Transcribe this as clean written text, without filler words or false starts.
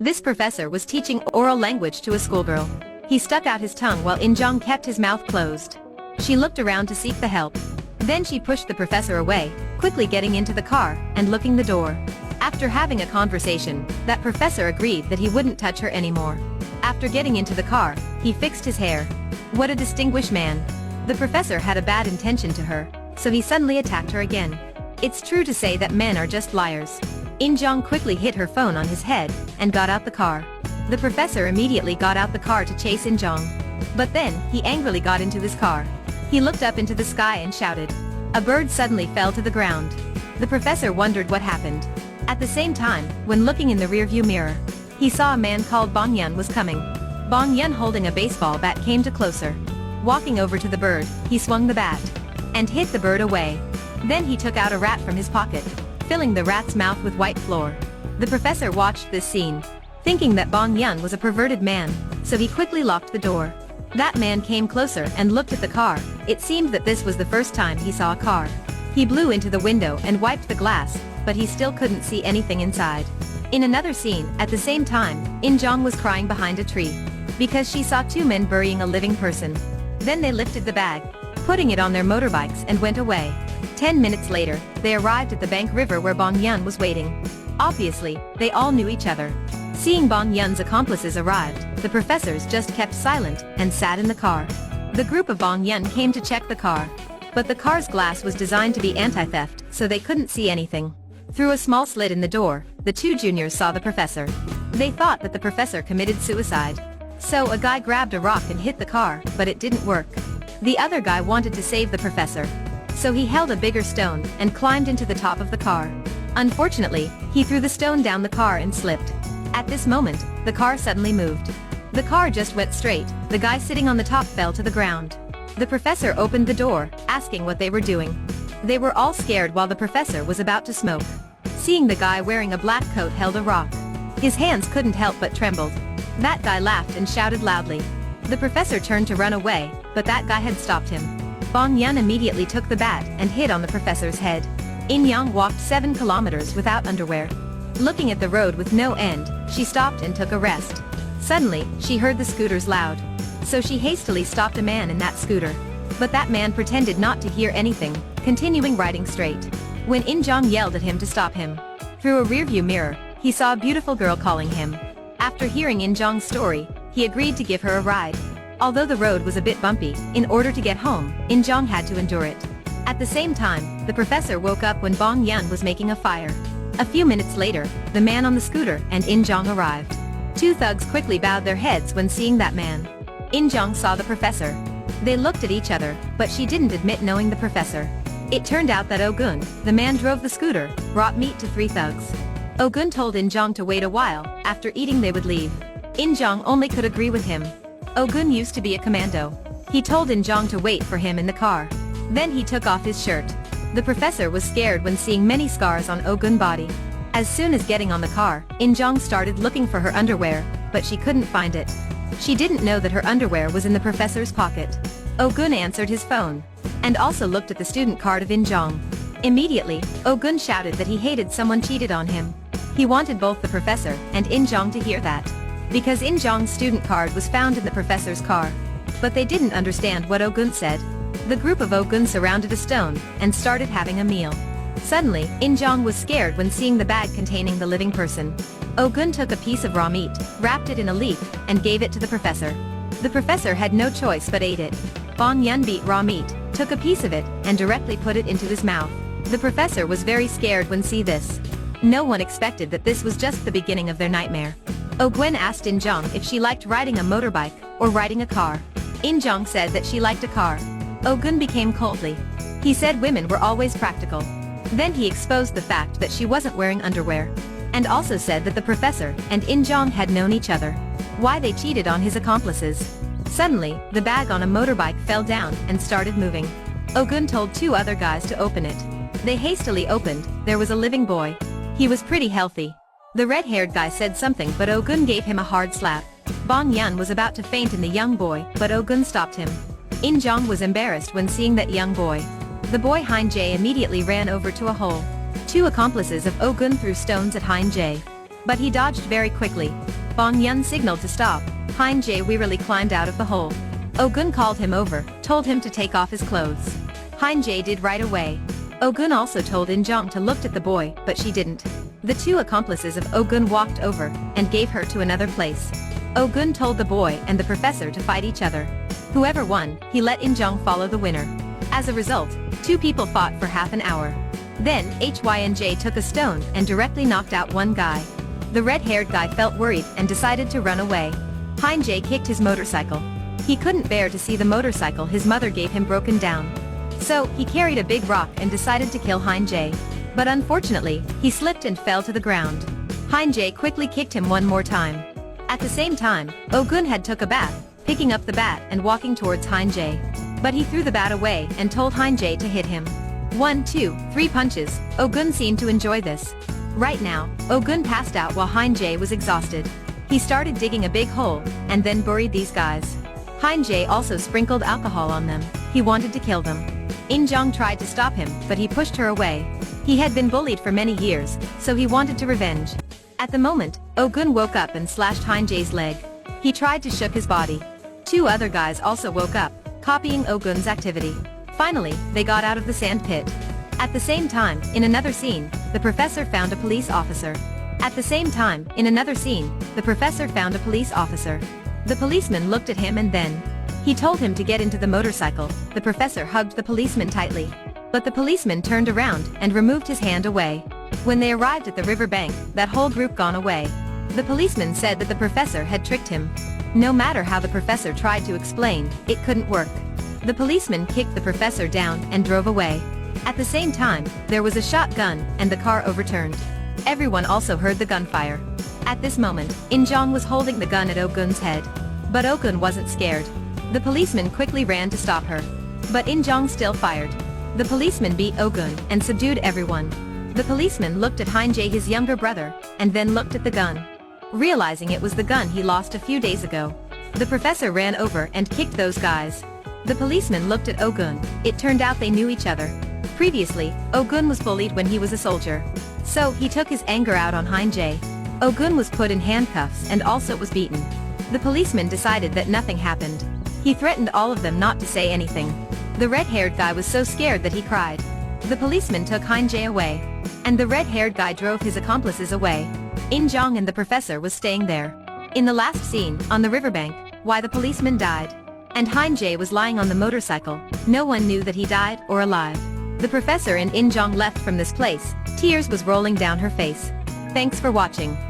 This professor was teaching oral language to a schoolgirl. He stuck out his tongue while In-jong kept his mouth closed. She looked around to seek the help. Then she pushed the professor away, quickly getting into the car and locking the door. After having a conversation, that professor agreed that he wouldn't touch her anymore. After getting into the car, he fixed his hair. What a distinguished man. The professor had a bad intention to her, so he suddenly attacked her again. It's true to say that men are just liars. In-jong quickly hit her phone on his head and got out the car. The professor immediately got out the car to chase In-jong. But then, he angrily got into his car. He looked up into the sky and shouted. A bird suddenly fell to the ground. The professor wondered what happened. At the same time, when looking in the rearview mirror, he saw a man called Bong Yun was coming. Bong Yun holding a baseball bat came to closer. Walking over to the bird, he swung the bat and hit the bird away. Then he took out a rat from his pocket, filling the rat's mouth with white flour. The professor watched this scene, thinking that Bong Yun was a perverted man, so he quickly locked the door. That man came closer and looked at the car. It seemed that this was the first time he saw a car. He blew into the window and wiped the glass, but he still couldn't see anything inside. In another scene, at the same time, In-jong was crying behind a tree, because she saw two men burying a living person. Then they lifted the bag, putting it on their motorbikes and went away. 10 minutes later, they arrived at the Bank River where Bong Yun was waiting. Obviously, they all knew each other. Seeing Bong Yun's accomplices arrived, the professors just kept silent and sat in the car. The group of Bong Yun came to check the car. But the car's glass was designed to be anti-theft, so they couldn't see anything. Through a small slit in the door, the two juniors saw the professor. They thought that the professor committed suicide. So a guy grabbed a rock and hit the car, but it didn't work. The other guy wanted to save the professor. So he held a bigger stone and climbed into the top of the car. Unfortunately, he threw the stone down the car and slipped. At this moment, the car suddenly moved. The car just went straight. The guy sitting on the top fell to the ground. The professor opened the door, asking what they were doing. They were all scared while the professor was about to smoke. Seeing the guy wearing a black coat held a rock. His hands couldn't help but trembled. That guy laughed and shouted loudly. The professor turned to run away, but that guy had stopped him. Bong Yun immediately took the bat and hit on the professor's head. In-jong walked 7 kilometers without underwear. Looking at the road with no end, she stopped and took a rest. Suddenly, she heard the scooters loud. So she hastily stopped a man in that scooter. But that man pretended not to hear anything, continuing riding straight. When In-jong yelled at him to stop him. Through a rearview mirror, he saw a beautiful girl calling him. After hearing In-jong's story, he agreed to give her a ride. Although the road was a bit bumpy, in order to get home, In-jong had to endure it. At the same time, the professor woke up when Bong Yun was making a fire. A few minutes later, the man on the scooter and In-jong arrived. Two thugs quickly bowed their heads when seeing that man. In-jong saw the professor. They looked at each other, but she didn't admit knowing the professor. It turned out that Oh-gun, the man drove the scooter, brought meat to 3 thugs. Oh-gun told In-jong to wait a while. After eating they would leave. In-jong only could agree with him. Oh-gun used to be a commando. He told In-jong to wait for him in the car. Then he took off his shirt. The professor was scared when seeing many scars on Oh-gun's body. As soon as getting on the car, In-jong started looking for her underwear, but she couldn't find it. She didn't know that her underwear was in the professor's pocket. Oh-gun answered his phone, and also looked at the student card of In-jong. Immediately, Oh-gun shouted that he hated someone cheated on him. He wanted both the professor and In-jong to hear that. Because In-jong's student card was found in the professor's car. But they didn't understand what Oh-gun said. The group of Oh-gun surrounded a stone and started having a meal. Suddenly, In-jong was scared when seeing the bag containing the living person. Oh-gun took a piece of raw meat, wrapped it in a leaf, and gave it to the professor. The professor had no choice but ate it. Bong Yun beat raw meat, took a piece of it, and directly put it into his mouth. The professor was very scared when see this. No one expected that this was just the beginning of their nightmare. Oh-gun asked In-jong if she liked riding a motorbike or riding a car. In-jong said that she liked a car. Oh-gun became coldly. He said women were always practical. Then he exposed the fact that she wasn't wearing underwear. And also said that the professor and In-jong had known each other. Why they cheated on his accomplices. Suddenly, the bag on a motorbike fell down and started moving. Oh-gun told 2 other guys to open it. They hastily opened. There was a living boy. He was pretty healthy. The red-haired guy said something but Oh-gun gave him a hard slap. Bong Yun was about to faint in the young boy, but Oh-gun stopped him. In-jong was embarrassed when seeing that young boy. The boy Hein-jae immediately ran over to a hole. 2 accomplices of Oh-gun threw stones at Hein-jae. But he dodged very quickly. Bong Yun signaled to stop. Hein Jae wearily climbed out of the hole. Oh-gun called him over, told him to take off his clothes. Hein Jae did right away. Oh-gun also told In-jong to look at the boy, but she didn't. The two accomplices of Oh-gun walked over, and gave her to another place. Oh-gun told the boy and the professor to fight each other. Whoever won, he let In-jong follow the winner. As a result, two people fought for half an hour. Then, Hyun-jae took a stone and directly knocked out one guy. The red-haired guy felt worried and decided to run away. Hein Jae kicked his motorcycle. He couldn't bear to see the motorcycle his mother gave him broken down. So, he carried a big rock and decided to kill Hein Jae. But unfortunately, he slipped and fell to the ground. Hein Jae quickly kicked him one more time. At the same time, Oh-gun had took a bath, picking up the bat and walking towards Hein Jae. But he threw the bat away and told Hein Jae to hit him. 1, 2, 3 punches. Oh-gun seemed to enjoy this. Right now, Oh-gun passed out while Hein Jae was exhausted. He started digging a big hole, and then buried these guys. Hein Jae also sprinkled alcohol on them. He wanted to kill them. In-jong tried to stop him, but he pushed her away. He had been bullied for many years, so he wanted to revenge. At the moment, Oh-gun woke up and slashed Hein Jae's leg. He tried to shook his body. Two other guys also woke up, copying Oh-gun's activity. Finally, they got out of the sand pit. At the same time, in another scene, the professor found a police officer. At the same time, in another scene, the professor found a police officer. The policeman looked at him and then he told him to get into the motorcycle. The professor hugged the policeman tightly. But the policeman turned around and removed his hand away. When they arrived at the river bank, that whole group gone away. The policeman said that the professor had tricked him. No matter how the professor tried to explain, it couldn't work. The policeman kicked the professor down and drove away. At the same time, there was a shotgun and the car overturned. Everyone also heard the gunfire. At this moment, In-jong was holding the gun at Oh-gun's head. But Oh-gun wasn't scared. The policeman quickly ran to stop her. But In-jong still fired. The policeman beat Oh-gun and subdued everyone. The policeman looked at Hein Jae, his younger brother, and then looked at the gun. Realizing it was the gun he lost a few days ago, the professor ran over and kicked those guys. The policeman looked at Oh-gun. It turned out they knew each other. Previously, Oh-gun was bullied when he was a soldier. So, he took his anger out on Hein Jae. Oh-gun was put in handcuffs and also was beaten. The policeman decided that nothing happened. He threatened all of them not to say anything. The red-haired guy was so scared that he cried. The policeman took Hein Jae away. And the red-haired guy drove his accomplices away. In-jong and the professor was staying there. In the last scene, on the riverbank, why the policeman died. And Hein Jae was lying on the motorcycle. No one knew that he died or alive. The professor and In-jong left from this place. Tears was rolling down her face. Thanks for watching.